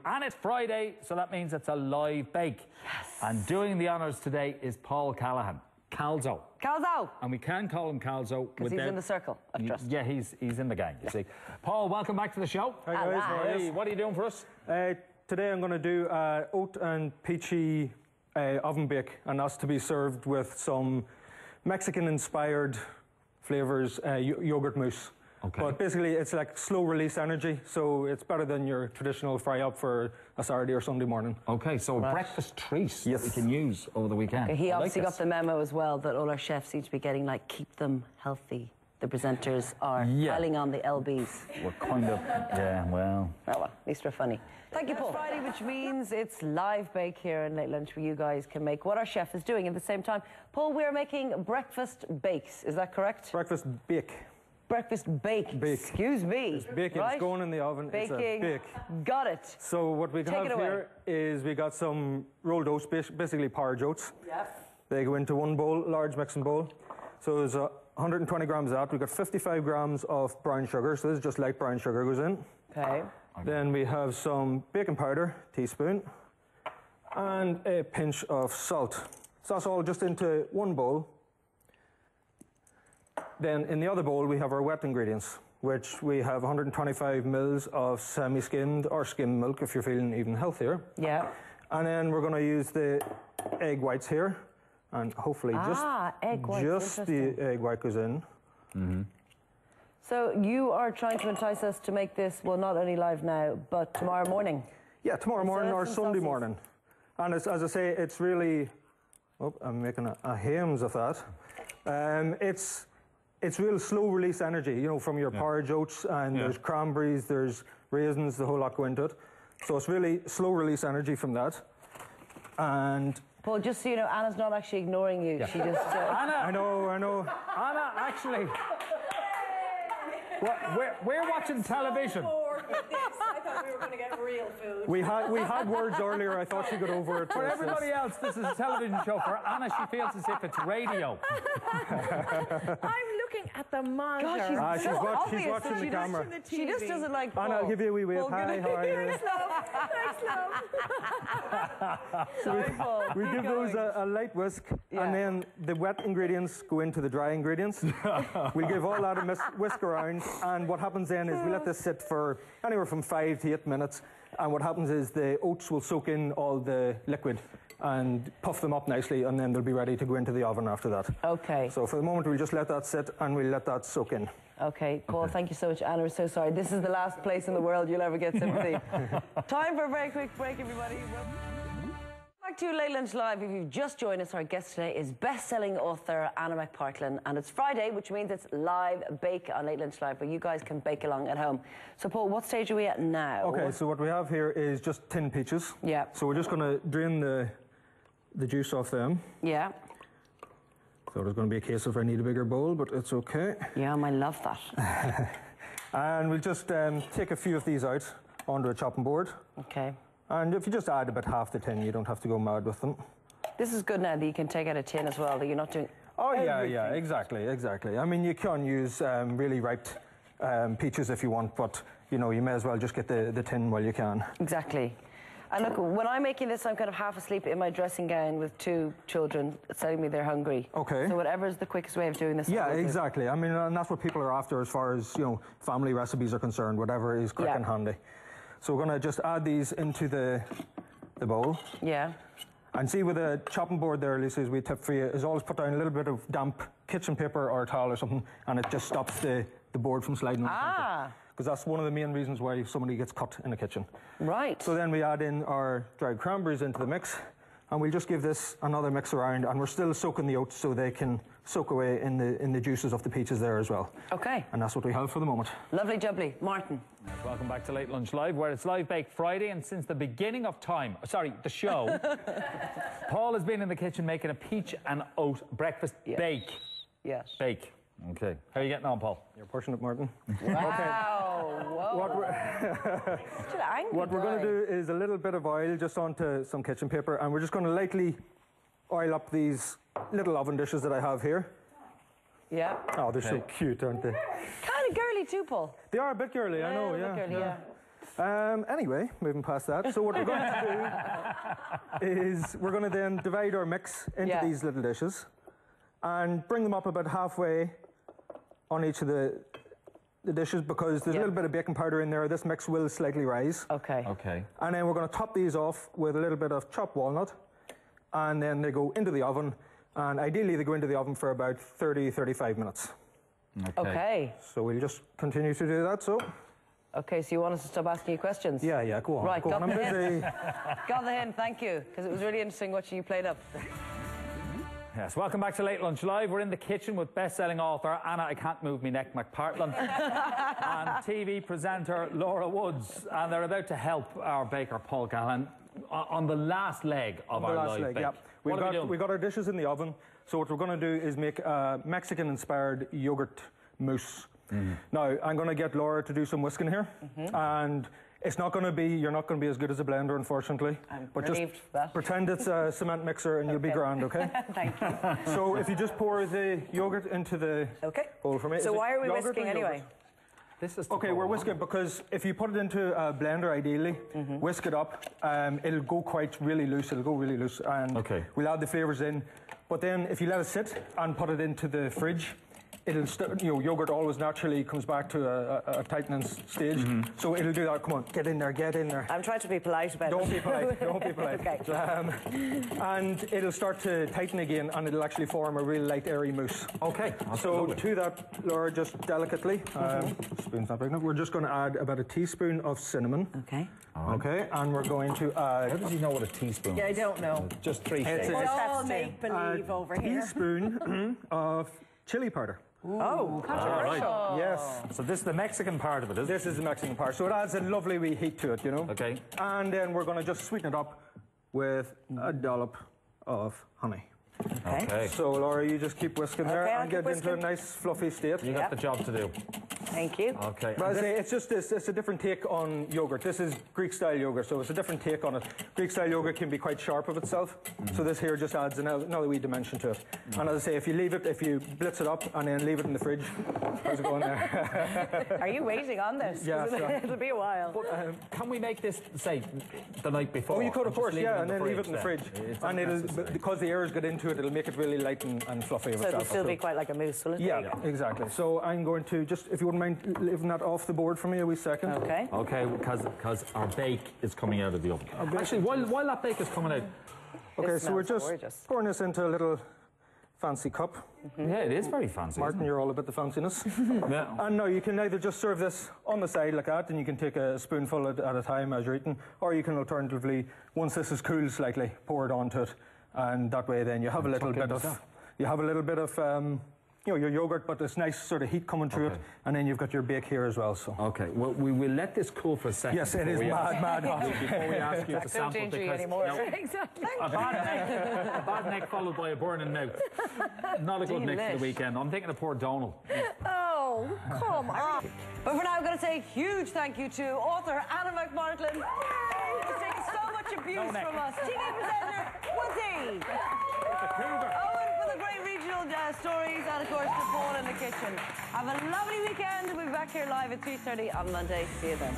And it's Friday, so that means it's a live bake. Yes. And doing the honours today is Paul Callahan. Calzo. Calzo! And we can call him Calzo. Because he's in the circle of trust. Yeah, he's in the gang, you see. Paul, welcome back to the show. Hi guys, Hey, what are you doing for us? Today I'm going to do oat and peachy oven bake, and that's to be served with some Mexican-inspired flavours, yogurt mousse. Okay. But basically it's like slow release energy, so it's better than your traditional fry up for a Saturday or Sunday morning. Okay, so a breakfast treat Yes. that we can use over the weekend. Okay, he obviously got the memo as well that all our chefs seem to be getting, like, keep them healthy. The presenters are piling on the LBs. We're kind of, yeah, well. Oh well, at least we're funny. Thank you, Paul. It's Friday, which means it's live bake here in Late Lunch, where you guys can make what our chef is doing at the same time. Paul, we're making breakfast bakes, is that correct? Breakfast bake. Breakfast bake. Excuse me. It's baking, right? it's going in the oven. Baking. It's a bake. Got it. So what we have here is we got some rolled oats, basically porridge oats. Yep. They go into one bowl, large mixing bowl. So there's 120 grams of that. We've got 55 grams of brown sugar, so this is just light brown sugar goes in. Okay. Then we have some baking powder, teaspoon, and a pinch of salt. So that's all just into one bowl. Then in the other bowl we have our wet ingredients, which we have 125 mils of semi-skimmed or skimmed milk if you're feeling even healthier. Yeah. And then we're going to use the egg whites here, and hopefully egg whites, just the egg white goes in. Mm-hmm. So you are trying to entice us to make this, well, not only live now, but tomorrow morning. Yeah, tomorrow morning or Sunday sauces. morning. And as I say, it's really, I'm making a hames of that. It's real slow release energy, you know, from your porridge oats, and there's cranberries, there's raisins, the whole lot go into it. So it's really slow release energy from that. And Paul, just so you know, Anna's not actually ignoring you. She just... Anna! I know. Anna, actually... We're watching television. I thought we were going to get real food. We had words earlier. I thought she got over it. For everybody else, this is a television show. For Anna, she feels as if it's radio. I'm looking at the monitor. God, she's watching the camera. She just doesn't like Paul. Anna, I'll give you a wee wave. Hi, how are you? Thanks, love. Sorry, Paul. We give those a light whisk, and then the wet ingredients go into the dry ingredients. We'll give all that a whisk around, and what happens then is we let this sit for anywhere from 5 to 8 minutes, and what happens is the oats will soak in all the liquid and puff them up nicely, and then they'll be ready to go into the oven after that. Okay. So for the moment, we'll just let that sit, and we'll let that soak in. Okay, Paul, thank you so much. Anna, we're so sorry. This is the last place in the world you'll ever get sympathy. Time for a very quick break, everybody. Back to Late Lunch Live. If you've just joined us, our guest today is best-selling author Anna McPartlin, and it's Friday, which means it's live bake on Late Lunch Live, where you guys can bake along at home. So, Paul, what stage are we at now? Okay, so what we have here is just tinned peaches. Yeah. So we're just going to drain the juice off them. Yeah. So there's going to be a case of I need a bigger bowl, but it's okay. Yeah, I love that. And we'll just take a few of these out onto a chopping board. Okay. And if you just add about half the tin, you don't have to go mad with them. This is good now that you can take out a tin as well, that you're not doing Yeah, exactly. I mean, you can use really ripe peaches if you want, but, you know, you may as well just get the tin while you can. Exactly. And look, when I'm making this, I'm kind of half asleep in my dressing gown with 2 children telling me they're hungry. Okay. So whatever's the quickest way of doing this. Yeah, exactly. I mean, and that's what people are after as far as, you know, family recipes are concerned, whatever is quick and handy. So we're going to just add these into the bowl. Yeah. And see, with a chopping board there, Lisa, as we tip for you, is always put down a little bit of damp kitchen paper or a towel or something, and it just stops the board from sliding on. Because that's one of the main reasons why somebody gets cut in the kitchen. Right. So then we add in our dried cranberries into the mix, and we'll just give this another mix around, and we're still soaking the oats so they can soak away in the juices of the peaches there as well. Okay. And that's what we have for the moment. Lovely jubbly. Martin. Yes, welcome back to Late Lunch Live, where it's Live Bake Friday, and since the beginning of time, the show, Paul has been in the kitchen making a peach and oat breakfast bake. Yes. Bake. Okay. How are you getting on, Paul? You're pushing it, Martin. Wow. Whoa. What we're going to do is a little bit of oil just onto some kitchen paper, and we're just going to lightly oil up these little oven dishes that I have here. Yeah. Oh, they're so cute, aren't they? Kind of girly too, Paul. They are a bit girly, I know, A bit girly, yeah. Anyway, moving past that. So what we're going to do is we're going to then divide our mix into these little dishes and bring them up about halfway on each of the dishes, because there's a little bit of baking powder in there. This mix will slightly rise. Okay. Okay. And then we're going to top these off with a little bit of chopped walnut, and then they go into the oven, and ideally they go into the oven for about 30-35 minutes. Okay. So we'll just continue to do that. So. Okay, so you want us to stop asking you questions? Yeah, go on. Right, go on. I'm busy. Got the hint, thank you, because it was really interesting watching you played up. Yes, welcome back to Late Lunch Live. We're in the kitchen with best-selling author Anna I Can't Move Me Neck McPartland and TV presenter Laura Woods, and they're about to help our baker Paul Callahan on the last leg of our live bake. Yeah. We've got our dishes in the oven, so what we're going to do is make a Mexican-inspired yogurt mousse. Now, I'm going to get Laura to do some whisking here, and it's not going to be, you're not going to be as good as a blender, unfortunately. But just pretend it's a cement mixer and you'll be grand, okay? Thank you. So if you just pour the yogurt into the bowl for me. So why are we whisking anyway? This is okay, we're whisking because if you put it into a blender, ideally, whisk it up, it'll go really loose, and we'll add the flavours in. But then if you let it sit and put it into the fridge, it'll yogurt always naturally comes back to a tightening stage, so it'll do that. Come on, get in there. I'm trying to be polite about it. Don't be polite. Okay. And it'll start to tighten again, and it'll actually form a really light, airy mousse. Okay. So to that, Laura, just delicately, spoon's not big enough. We're just going to add about a teaspoon of cinnamon. Okay. Okay, and we're going to add. How does he know what a teaspoon is? Yeah, I don't know. Just 3 shakes. It's all make-believe over here. A teaspoon of chili powder. Oh, controversial. Yes. So this is the Mexican part of it, is it? This is the Mexican part. So it adds a lovely wee heat to it, you know. Okay. And then we're going to just sweeten it up with a dollop of honey. Okay. So Laura, you just keep whisking there I'll and get keep into a nice fluffy state. You got the job to do. Thank you. Okay. But I say it's just this. It's a different take on yogurt. This is Greek-style yogurt, so it's a different take on it. Greek-style yogurt can be quite sharp of itself, so this here just adds another wee dimension to it. And as I say, if you blitz it up and then leave it in the fridge, how's it going there? Are you waiting on this? Yeah, It'll be a while. But, can we make this, say, the night before? Oh, you could, of course, yeah, and then leave it in the fridge. And because the airs get into it, it'll make it really light and fluffy. So it'll still be quite like a mousse, will it? Yeah, exactly. So I'm going to just, if you wouldn't mind leaving that off the board for me a wee second. Okay. Okay, because our bake is coming out of the oven. Actually, while that bake is coming out. Okay, so we're just pouring this into a little fancy cup. Yeah, it is very fancy. Martin, you're all about the fanciness. Yeah. And now you can either just serve this on the side like that, and you can take a spoonful at a time as you're eating, or you can alternatively, once this is cooled slightly, pour it onto it, and that way then you have a little bit of your yogurt, but this nice sort of heat coming through it, and then you've got your bake here as well. So. Okay, well, we will let this cool for a second. Yes, it is mad hot. Before we ask you to sample, because Exactly. a bad neck followed by a burning mouth. Not a good mix for the weekend. I'm thinking of poor Donald. Oh, come on. But for now, I'm going to say a huge thank you to author Anna McPartland, who's taken so much abuse from us. TV presenter Woodsy. Owen for the great regional stories, and of course to Paul in the kitchen. Have a lovely weekend. We'll be back here live at 3:30 on Monday. See you then.